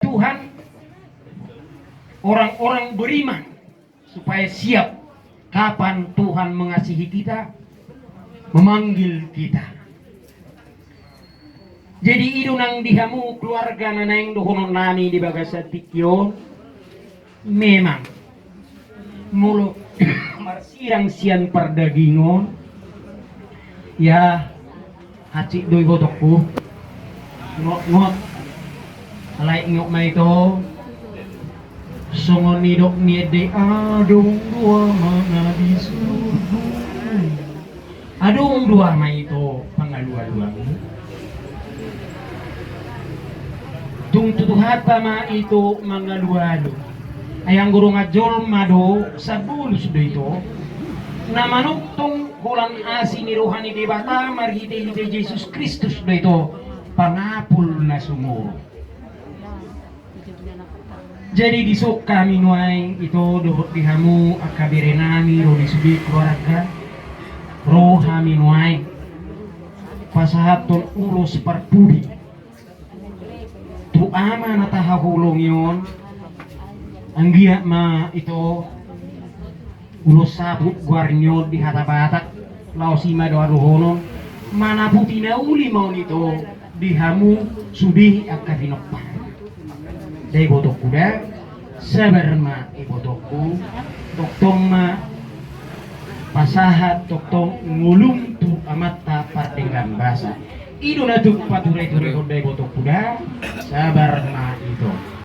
Tuhan orang-orang beriman supaya siap kapan Tuhan mengasihi kita, memanggil kita. Jadi itu nang dihamu keluarga naneng dohonon nami di bagasatikyo memang mulu marsirang sian perdagingon ya hacik doi botokku ngot alay ngok ma ito songon nidok niede adong dua mana di surga adong dua ma ito pangalua-lua tung tutuhat pa ma ito mangalualo ayang guru ngajol mado sabul sudah itu na manuktong hulan asin ni rohani di bata marhite-hite Yesus Kristus sudah itu pangapul na sumuro. Jadi disuk kami nuay itu dohot dihamu akabire nami ro disubi keluarga roh kami nuay pasahaton ulos parpudi tu ama natahahulong yon anggia ma itu ulos sabut guarnyo di hatabatak laosima doa rohonon mana putina uli mau itu dihamu sudi akavinokpa dari botok kuda sabarma ibotokku toktong ma pasahat toktong ngulung tu amatta partengan basa ido na tu paturai dari botok kuda sabarma itu